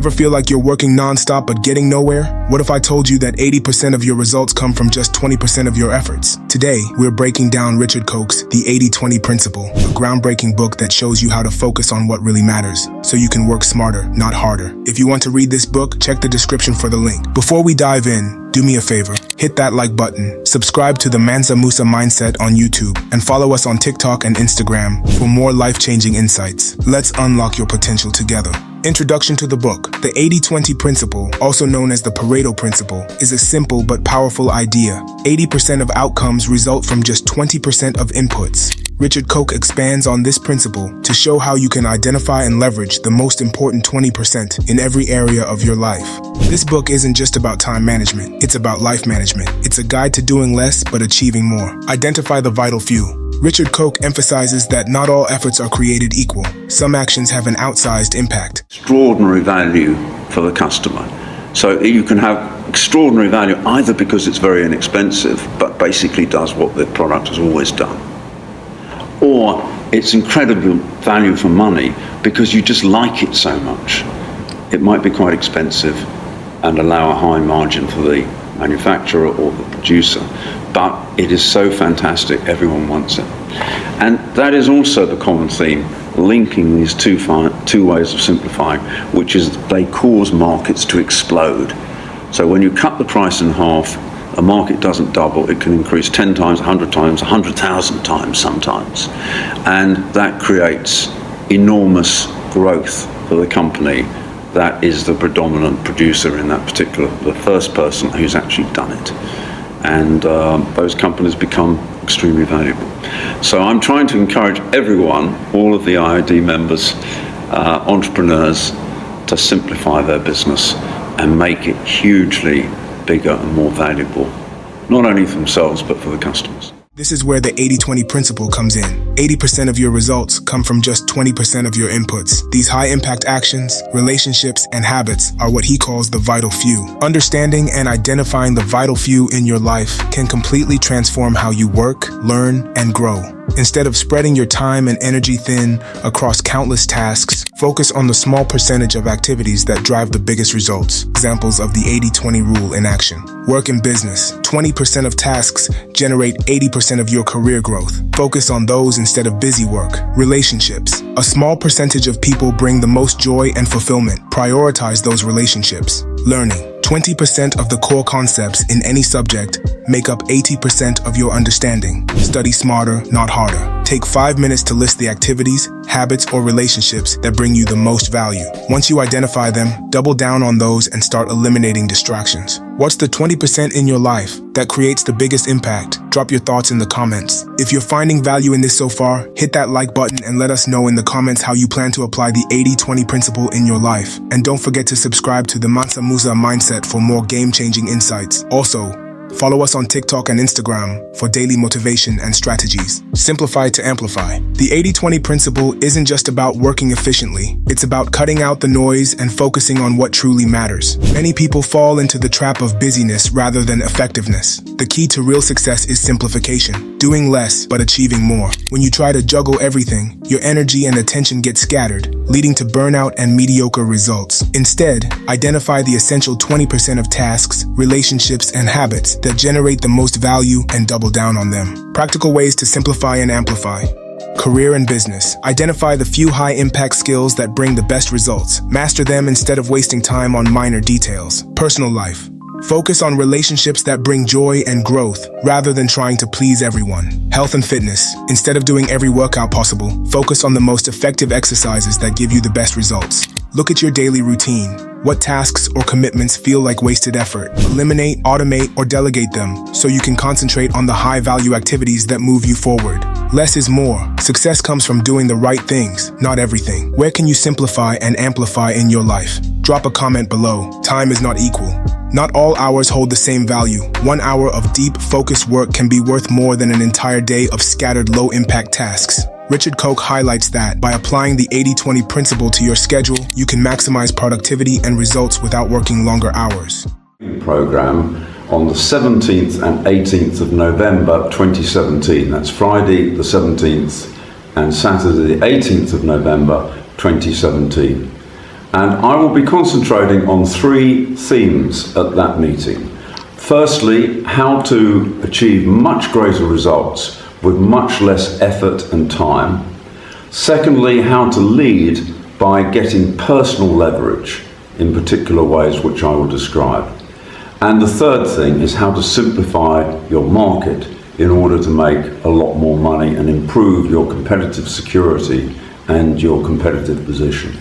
Ever feel like you're working non-stop but getting nowhere? What if I told you that 80% of your results come from just 20% of your efforts? Today, we're breaking down Richard Koch's The 80-20 Principle, a groundbreaking book that shows you how to focus on what really matters, so you can work smarter, not harder. If you want to read this book, check the description for the link. Before we dive in, do me a favor, hit that like button, subscribe to the Mansa Musa Mindset on YouTube, and follow us on TikTok and Instagram for more life-changing insights. Let's unlock your potential together. Introduction to the book. The 80-20 principle, also known as the Pareto principle, is a simple but powerful idea. 80% of outcomes result from just 20% of inputs. Richard Koch expands on this principle to show how you can identify and leverage the most important 20% in every area of your life. This book isn't just about time management, it's about life management. It's a guide to doing less but achieving more. Identify the vital few. Richard Koch emphasizes that not all efforts are created equal. Some actions have an outsized impact. Extraordinary value for the customer. So you can have extraordinary value either because it's very inexpensive, but basically does what the product has always done. Or it's incredible value for money because you just like it so much. It might be quite expensive and allow a high margin for the manufacturer or the producer, but it is so fantastic, everyone wants it. And that is also the common theme, linking these two ways of simplifying, which is they cause markets to explode. So when you cut the price in half, a market doesn't double, it can increase 10 times, 100 times, 100,000 times sometimes. And that creates enormous growth for the company that is the predominant producer in that particular, the first person who's actually done it. And those companies become extremely valuable. So I'm trying to encourage everyone, all of the IID members, entrepreneurs, to simplify their business and make it hugely bigger and more valuable, not only for themselves, but for the customers. This is where the 80-20 principle comes in. 80% of your results come from just 20% of your inputs. These high-impact actions, relationships, and habits are what he calls the vital few. Understanding and identifying the vital few in your life can completely transform how you work, learn, and grow. Instead of spreading your time and energy thin across countless tasks, focus on the small percentage of activities that drive the biggest results. Examples of the 80-20 rule in action. Work and business. 20% of tasks generate 80% of your career growth. Focus on those instead of busy work. Relationships. A small percentage of people bring the most joy and fulfillment. Prioritize those relationships. Learning. 20% of the core concepts in any subject make up 80% of your understanding. Study smarter, not harder. Take 5 minutes to list the activities, habits, or relationships that bring you the most value. Once you identify them, double down on those and start eliminating distractions. What's the 20% in your life that creates the biggest impact? Drop your thoughts in the comments. If you're finding value in this so far, hit that like button and let us know in the comments how you plan to apply the 80-20 principle in your life. And don't forget to subscribe to the Mansa Musa Mindset for more game-changing insights. Also, follow us on TikTok and Instagram for daily motivation and strategies. Simplify to amplify. The 80-20 principle isn't just about working efficiently. It's about cutting out the noise and focusing on what truly matters. Many people fall into the trap of busyness rather than effectiveness. The key to real success is simplification. Doing less, but achieving more. When you try to juggle everything, your energy and attention get scattered, leading to burnout and mediocre results. Instead, identify the essential 20% of tasks, relationships, and habits that generate the most value and double down on them. Practical ways to simplify and amplify. Career and business. Identify the few high-impact skills that bring the best results. Master them instead of wasting time on minor details. Personal life. Focus on relationships that bring joy and growth, rather than trying to please everyone. Health and fitness. Instead of doing every workout possible, focus on the most effective exercises that give you the best results. Look at your daily routine. What tasks or commitments feel like wasted effort? Eliminate, automate, or delegate them so you can concentrate on the high-value activities that move you forward. Less is more. Success comes from doing the right things, not everything. Where can you simplify and amplify in your life? Drop a comment below. Time is not equal. Not all hours hold the same value. 1 hour of deep, focused work can be worth more than an entire day of scattered, low-impact tasks. Richard Koch highlights that by applying the 80-20 principle to your schedule, you can maximize productivity and results without working longer hours. Program on the 17th and 18th of November 2017. That's Friday the 17th and Saturday the 18th of November 2017. And I will be concentrating on 3 themes at that meeting. Firstly, how to achieve much greater results with much less effort and time. Secondly, how to lead by getting personal leverage in particular ways which I will describe. And the third thing is how to simplify your market in order to make a lot more money and improve your competitive security and your competitive position.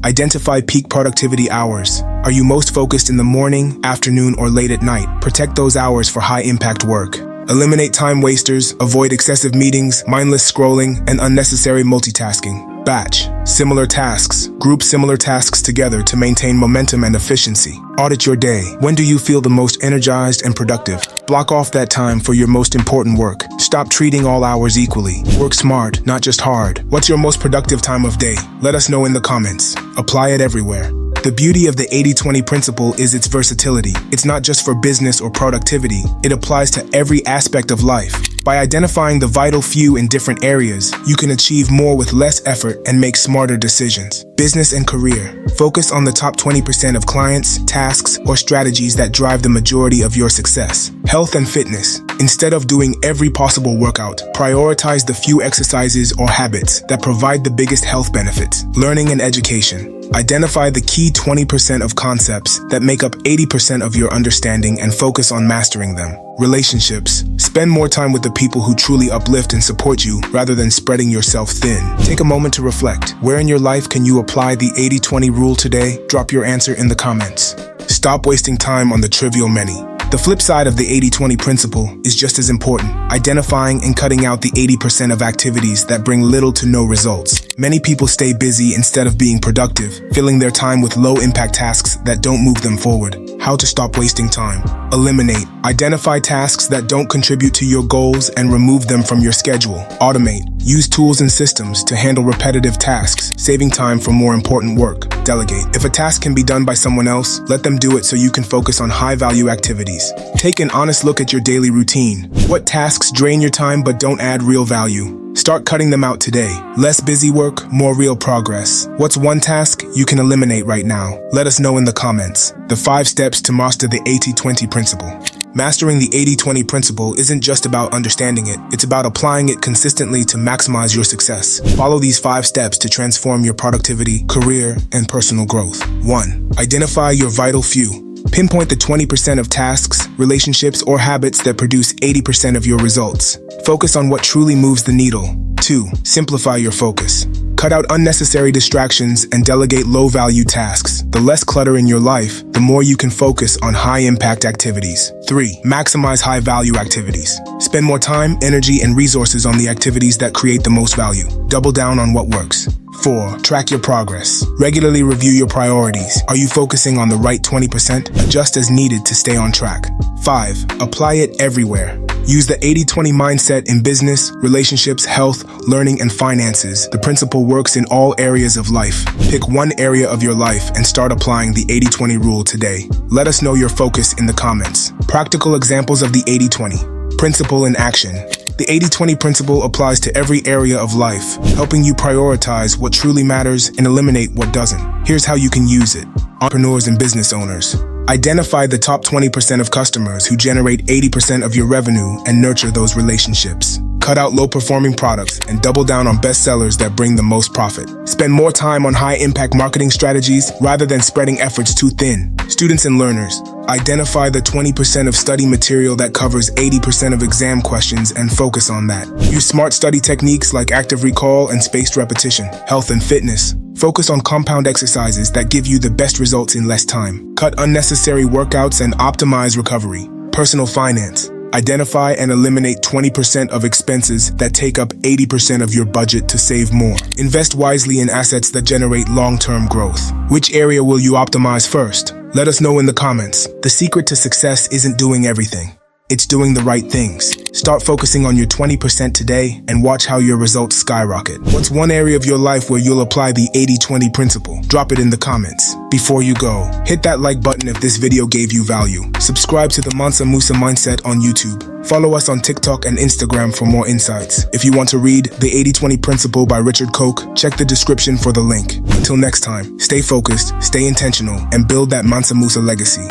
Identify peak productivity hours. Are you most focused in the morning, afternoon, or late at night? Protect those hours for high-impact work. Eliminate time wasters, avoid excessive meetings, mindless scrolling, and unnecessary multitasking. Batch similar tasks. Group similar tasks together to maintain momentum and efficiency. Audit your day. When do you feel the most energized and productive? Block off that time for your most important work. Stop treating all hours equally. Work smart, not just hard. What's your most productive time of day? Let us know in the comments. Apply it everywhere. The beauty of the 80-20 principle is its versatility. It's not just for business or productivity. It applies to every aspect of life. By identifying the vital few in different areas, you can achieve more with less effort and make smarter decisions. Business and career. Focus on the top 20% of clients, tasks, or strategies that drive the majority of your success. Health and fitness. Instead of doing every possible workout, prioritize the few exercises or habits that provide the biggest health benefits. Learning and education. Identify the key 20% of concepts that make up 80% of your understanding and focus on mastering them. Relationships. Spend more time with the people who truly uplift and support you rather than spreading yourself thin. Take a moment to reflect. Where in your life can you apply the 80-20 rule today? Drop your answer in the comments. Stop wasting time on the trivial many. The flip side of the 80-20 principle is just as important, identifying and cutting out the 80% of activities that bring little to no results. Many people stay busy instead of being productive, filling their time with low-impact tasks that don't move them forward. How to stop wasting time. Eliminate. Identify tasks that don't contribute to your goals and remove them from your schedule. Automate. Use tools and systems to handle repetitive tasks, saving time for more important work. Delegate. If a task can be done by someone else, let them do it so you can focus on high-value activities. Take an honest look at your daily routine. What tasks drain your time but don't add real value? Start cutting them out today. Less busy work, more real progress. What's one task you can eliminate right now? Let us know in the comments. The 5 steps to master the 80-20 principle. Mastering the 80-20 principle isn't just about understanding it, it's about applying it consistently to maximize your success. Follow these 5 steps to transform your productivity, career, and personal growth. 1. Identify your vital few. Pinpoint the 20% of tasks, relationships, or habits that produce 80% of your results. Focus on what truly moves the needle. 2. Simplify your focus. Cut out unnecessary distractions and delegate low-value tasks. The less clutter in your life, the more you can focus on high-impact activities. 3. Maximize high-value activities. Spend more time, energy, and resources on the activities that create the most value. Double down on what works. 4. Track your progress. Regularly review your priorities. Are you focusing on the right 20%? Adjust as needed to stay on track. 5. Apply it everywhere. Use the 80-20 mindset in business, relationships, health, learning, and finances. The principle works in all areas of life. Pick one area of your life and start applying the 80-20 rule today. Let us know your focus in the comments. Practical examples of the 80-20 principle in action. The 80-20 principle applies to every area of life, helping you prioritize what truly matters and eliminate what doesn't. Here's how you can use it. Entrepreneurs and business owners. Identify the top 20% of customers who generate 80% of your revenue and nurture those relationships. Cut out low-performing products and double down on bestsellers that bring the most profit. Spend more time on high-impact marketing strategies rather than spreading efforts too thin. Students and learners. Identify the 20% of study material that covers 80% of exam questions and focus on that. Use smart study techniques like active recall and spaced repetition. Health and fitness. Focus on compound exercises that give you the best results in less time. Cut unnecessary workouts and optimize recovery. Personal finance. Identify and eliminate 20% of expenses that take up 80% of your budget to save more. Invest wisely in assets that generate long-term growth. Which area will you optimize first? Let us know in the comments. The secret to success isn't doing everything. It's doing the right things. Start focusing on your 20% today and watch how your results skyrocket. What's one area of your life where you'll apply the 80-20 principle? Drop it in the comments. Before you go, hit that like button if this video gave you value. Subscribe to the Mansa Musa Mindset on YouTube. Follow us on TikTok and Instagram for more insights. If you want to read The 80-20 Principle by Richard Koch, check the description for the link. Until next time, stay focused, stay intentional, and build that Mansa Musa legacy.